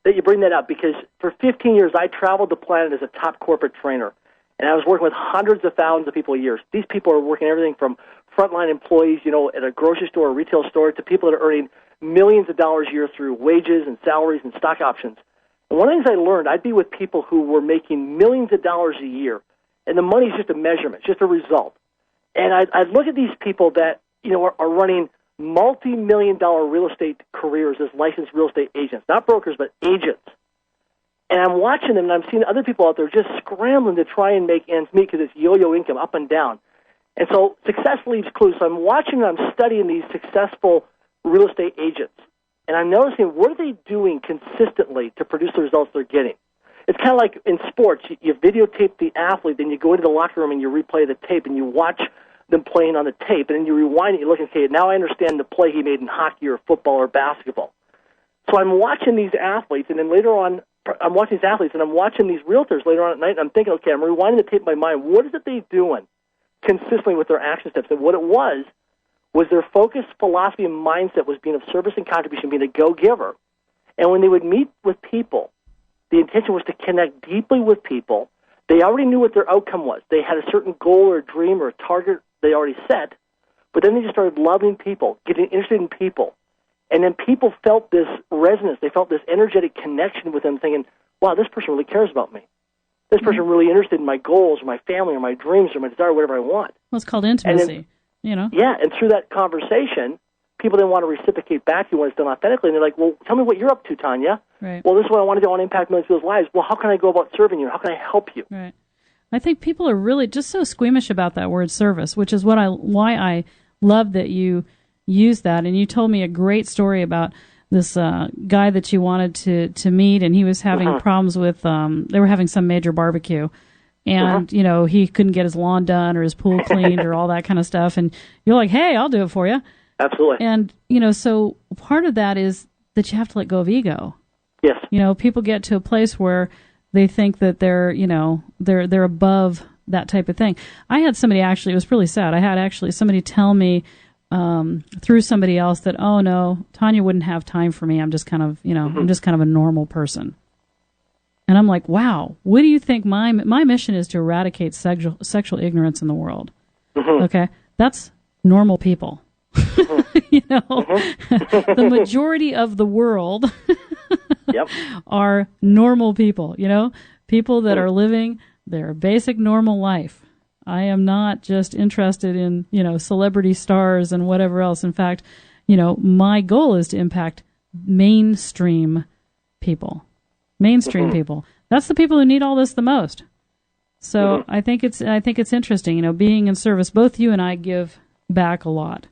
That you bring that up, because for 15 years I traveled the planet as a top corporate trainer, and I was working with hundreds of thousands of people a year. These people are working everything from frontline employees, at a grocery store or retail store, to people that are earning millions of dollars a year through wages and salaries and stock options. And one of the things I learned, I'd be with people who were making millions of dollars a year, and the money's just a measurement, it's just a result. And I'd look at these people that are running multi-million-dollar real estate careers as licensed real estate agents, not brokers, but agents. And I'm watching them, and I'm seeing other people out there just scrambling to try and make ends meet because it's yo-yo income, up and down. And so success leaves clues. So I'm watching and I'm studying these successful real estate agents, and I'm noticing what are they doing consistently to produce the results they're getting. It's kind of like in sports. You videotape the athlete, then you go into the locker room and you replay the tape, and you watch them playing on the tape, and then you rewind it, you look and say, now I understand the play he made in hockey or football or basketball. So I'm watching these athletes, and then later on, I'm watching these athletes, and I'm watching these realtors later on at night, and I'm thinking, okay, I'm rewinding the tape in my mind. What is it they doing consistently with their action steps? And what it was their focus, philosophy, and mindset was being of service and contribution, being a go-giver. And when they would meet with people, the intention was to connect deeply with people. They already knew what their outcome was. They had a certain goal or a dream or a target they already set, but then they just started loving people, getting interested in people. And then people felt this resonance. They felt this energetic connection with them, thinking, wow, this person really cares about me. This person really interested in my goals or my family or my dreams or my desire, whatever I want. Well, it's called intimacy, Yeah, and through that conversation, people didn't want to reciprocate back to you when it's done authentically. And they're like, well, tell me what you're up to, Tanya. Right. Well, this is what I want to do. I want to impact millions of people's lives. Well, how can I go about serving you? How can I help you? Right. I think people are really just so squeamish about that word service, which is why I love that you use that. And you told me a great story about this guy that you wanted to meet, and he was having problems with, they were having some major barbecue, and, he couldn't get his lawn done or his pool cleaned or all that kind of stuff. And you're like, hey, I'll do it for you. Absolutely. And, so part of that is that you have to let go of ego. Yes. People get to a place where they think that they're above that type of thing. I had somebody it was really sad. I had somebody tell me through somebody else that, oh no, Tanya wouldn't have time for me. I'm just kind of, I'm just kind of a normal person. And I'm like, wow, what do you think my mission is to eradicate sexual ignorance in the world? Okay, that's normal people. The majority of the world are normal people, people that are living their basic normal life. I am not just interested in, celebrity stars and whatever else. In fact, my goal is to impact mainstream people. People. That's the people who need all this the most. So I think it's interesting, being in service. Both you and I give back a lot.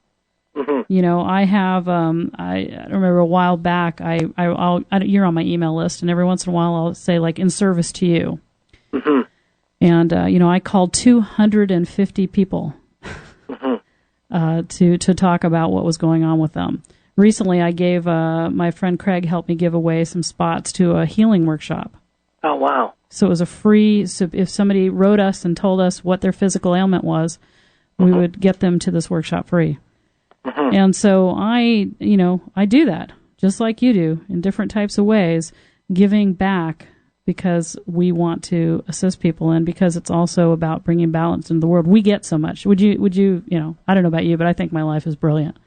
I have I remember a while back you're on my email list, and every once in a while I'll say like in service to you. And I called 250 people to talk about what was going on with them. Recently, I gave my friend Craig helped me give away some spots to a healing workshop. Oh, wow. So it was a free, so if somebody wrote us and told us what their physical ailment was, we would get them to this workshop free. And so I do that, just like you do, in different types of ways, giving back because we want to assist people and because it's also about bringing balance into the world. We get so much. Would you, I don't know about you, but I think my life is brilliant.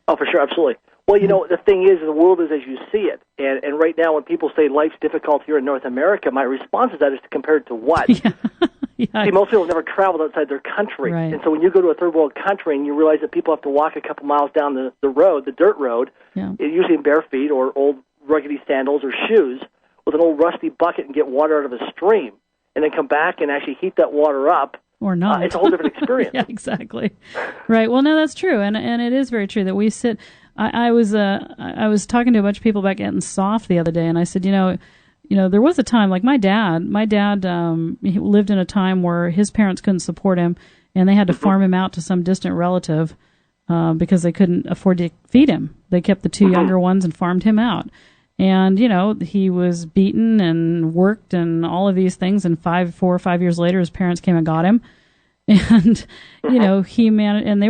Oh, for sure, absolutely. Well, the thing is, the world is as you see it. And right now when people say life's difficult here in North America, my response to that is compared to what? See, most people have never traveled outside their country. Right. And so when you go to a third world country and you realize that people have to walk a couple miles down the road, the dirt road, usually in bare feet or old ruggedy sandals or shoes, with an old rusty bucket and get water out of a stream, and then come back and actually heat that water up, or not. It's a whole different experience. Yeah, exactly. Right. Well, no, that's true, and it is very true that we sit. I was talking to a bunch of people about getting soft the other day, and I said, there was a time like my dad. He lived in a time where his parents couldn't support him, and they had to farm him out to some distant relative because they couldn't afford to feed him. They kept the two younger ones and farmed him out. And, he was beaten and worked and all of these things. And 4 or 5 years later, his parents came and got him. And, he managed, and they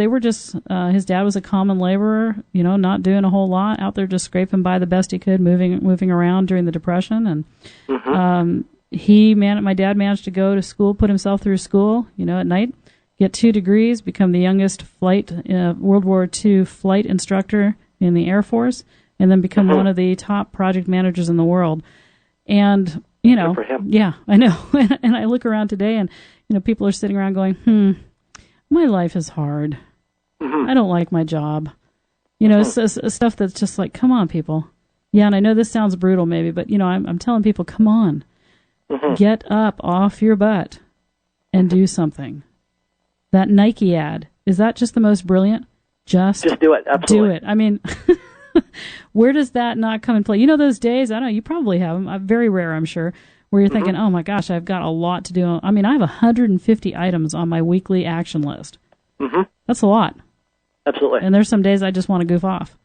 were just, his dad was a common laborer, not doing a whole lot, out there just scraping by the best he could, moving around during the Depression. And, my dad managed to go to school, put himself through school, at night, get 2 degrees, become the youngest World War II flight instructor in the Air Force, and then become one of the top project managers in the world. And, Good for him. Yeah, I know. And I look around today and, people are sitting around going, my life is hard. I don't like my job. It's stuff that's just like, come on, people. Yeah, and I know this sounds brutal maybe, but, I'm telling people, come on. Get up off your butt and do something. That Nike ad, is that just the most brilliant? Just do it. Absolutely. Do it. I mean... Where does that not come in play? Those days, I don't know, you probably have them, very rare, I'm sure, where you're thinking, oh my gosh, I've got a lot to do. I mean, I have 150 items on my weekly action list. That's a lot. Absolutely. And there's some days I just want to goof off.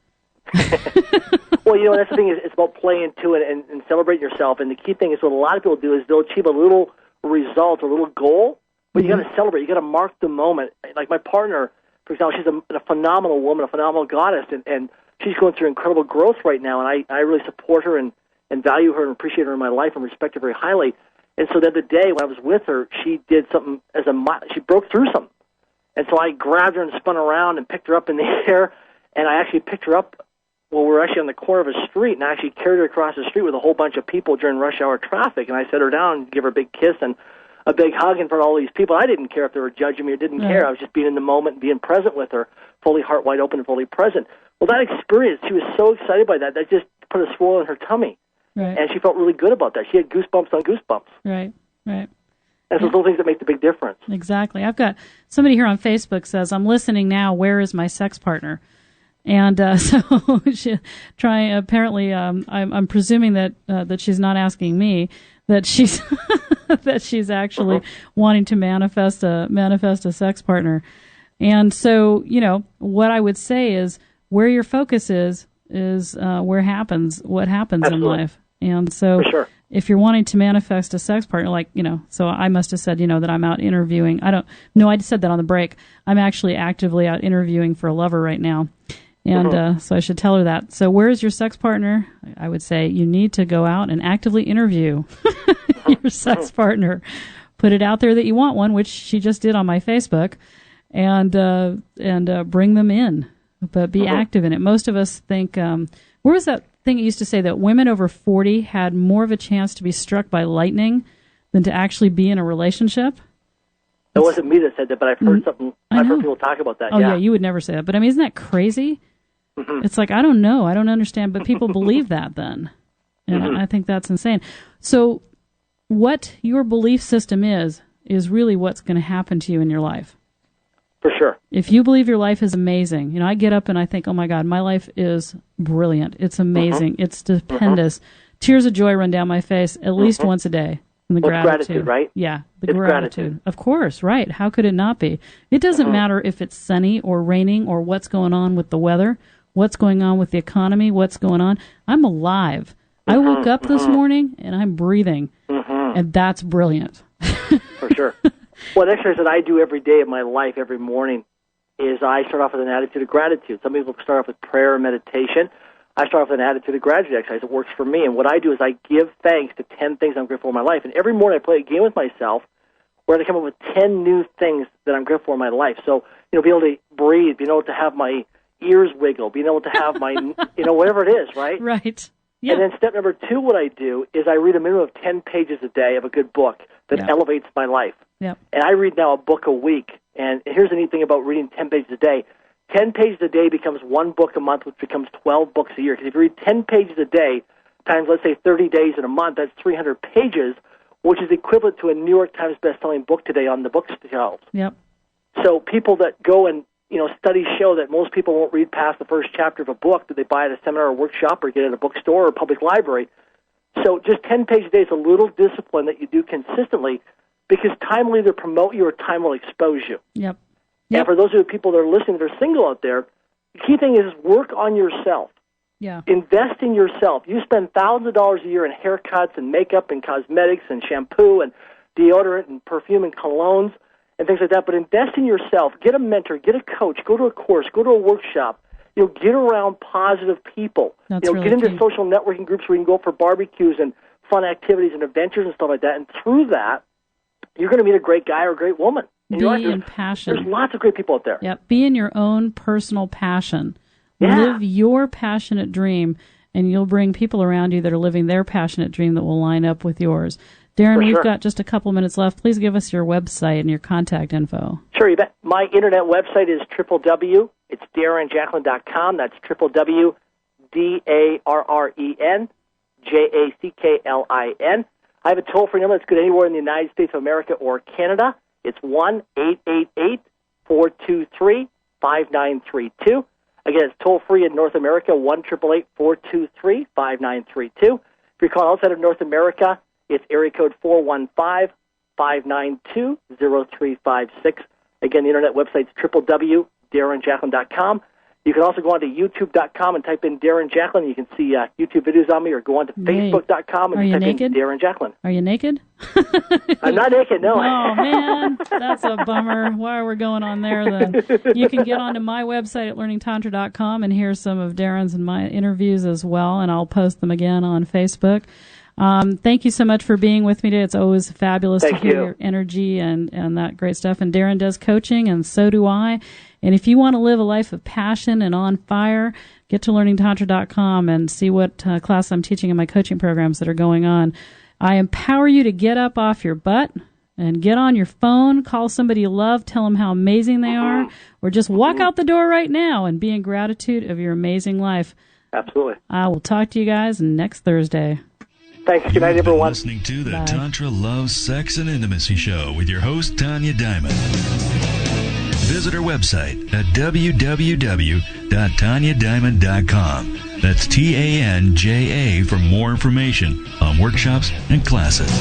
Well, that's the thing, it's about playing to it and celebrating yourself. And the key thing is what a lot of people do is they'll achieve a little result, a little goal, but you got to celebrate. You got to mark the moment. Like my partner, for example, she's a phenomenal woman, a phenomenal goddess, and she's going through incredible growth right now, and I really support her and value her and appreciate her in my life and respect her very highly. And so the other day when I was with her, she did something she broke through something. And so I grabbed her and spun around and picked her up in the air, and I actually picked her up we were actually on the corner of a street, and I actually carried her across the street with a whole bunch of people during rush hour traffic, and I set her down and gave her a big kiss and a big hug in front of all these people. I didn't care if they were judging me or didn't care. I was just being in the moment and being present with her, fully heart wide open and fully present. Well, that experience, she was so excited by that, that just put a swirl in her tummy. Right. And she felt really good about that. She had goosebumps on goosebumps. Right. And those little things that make the big difference. Exactly. I've got somebody here on Facebook says, I'm listening now, where is my sex partner? And so apparently I'm presuming that she's not asking me, that she's that she's actually wanting to manifest a sex partner. And so, what I would say is where your focus is what happens Absolutely. In life. And so if you're wanting to manifest a sex partner, so I must have said, that I'm out interviewing. I said that on the break. I'm actually actively out interviewing for a lover right now. And so I should tell her that. So where's your sex partner? I would say you need to go out and actively interview your sex partner. Put it out there that you want one, which she just did on my Facebook, and bring them in. But be active in it. Most of us think, where was that thing it used to say that women over 40 had more of a chance to be struck by lightning than to actually be in a relationship? It wasn't me that said that, but I've heard something. I've heard people talk about that. Oh, yeah, you would never say that. But, isn't that crazy? It's like, I don't know. I don't understand. But people believe that then. And I think that's insane. So what your belief system is really what's going to happen to you in your life. For sure. If you believe your life is amazing, I get up and I think, oh my God, my life is brilliant. It's amazing. It's stupendous. Tears of joy run down my face at least once a day. And the gratitude, right? Yeah, it's gratitude. Of course, right. How could it not be? It doesn't matter if it's sunny or raining or what's going on with the weather, what's going on with the economy, what's going on. I'm alive. I woke up this morning and I'm breathing, and that's brilliant. For sure. Well, an exercise that I do every day of my life, every morning, is I start off with an attitude of gratitude. Some people start off with prayer and meditation. I start off with an attitude of gratitude exercise. It works for me. And what I do is I give thanks to 10 things I'm grateful for in my life. And every morning I play a game with myself where I come up with 10 new things that I'm grateful for in my life. So, being able to breathe, being able to have my ears wiggle, being able to have my, whatever it is, right? Right. Yeah. And then step number 2, what I do is I read a minimum of 10 pages a day of a good book that elevates my life. Yep. And I read now a book a week. And here's the neat thing about reading 10 pages a day. 10 pages a day becomes 1 book a month, which becomes 12 books a year. Because if you read 10 pages a day times, let's say, 30 days in a month, that's 300 pages, which is equivalent to a New York Times best-selling book today on the bookshelves. Yep. So people that go and, studies show that most people won't read past the first chapter of a book that they buy at a seminar or workshop or get at a bookstore or a public library. So just 10 pages a day is a little discipline that you do consistently, because time will either promote you or time will expose you. Yep. And for those of the people that are listening that are single out there, the key thing is work on yourself. Yeah. Invest in yourself. You spend thousands of dollars a year in haircuts and makeup and cosmetics and shampoo and deodorant and perfume and colognes and things like that, but invest in yourself. Get a mentor, get a coach, go to a course, go to a workshop. Get around positive people. That's really get into key. social networking groups where you can go for barbecues and fun activities and adventures and stuff like that. And through that, you're going to meet a great guy or a great woman. Be in passion. There's lots of great people out there. Yep. Be in your own personal passion. Yeah. Live your passionate dream, and you'll bring people around you that are living their passionate dream that will line up with yours. Darren, we've got just a couple minutes left. Please give us your website and your contact info. Sure, you bet. My internet website is it's DarrenJacklin.com. That's DarrenJacklin. I have a toll-free number that's good anywhere in the United States of America or Canada. It's 1-888-423-5932. Again, it's toll-free in North America, 1-888-423-5932. If you're calling outside of North America, it's area code 415-592-0356. Again, the internet website is www.DarrenJacklin.com. You can also go on to YouTube.com and type in Darren Jacklin. You can see YouTube videos on me, or go on to Facebook.com and type in Darren Jacklin. Are you naked? I'm not naked, no. Oh, man, that's a bummer. Why are we going on there then? You can get onto my website at learningtantra.com and hear some of Darren's and my interviews as well, and I'll post them again on Facebook. Thank you so much for being with me today. It's always fabulous to hear your energy and that great stuff. And Darren does coaching, and so do I. And if you want to live a life of passion and on fire, get to learningtantra.com and see what class I'm teaching in my coaching programs that are going on. I empower you to get up off your butt and get on your phone, call somebody you love, tell them how amazing they are, or just walk out the door right now and be in gratitude of your amazing life. Absolutely. I will talk to you guys next Thursday. Thanks. Good night, everyone. Listening to the Tantra Love, Sex, and Intimacy Show with your host, Tanya Diamond. Visit our website at www.tanyadiamond.com. That's TANJA for more information on workshops and classes.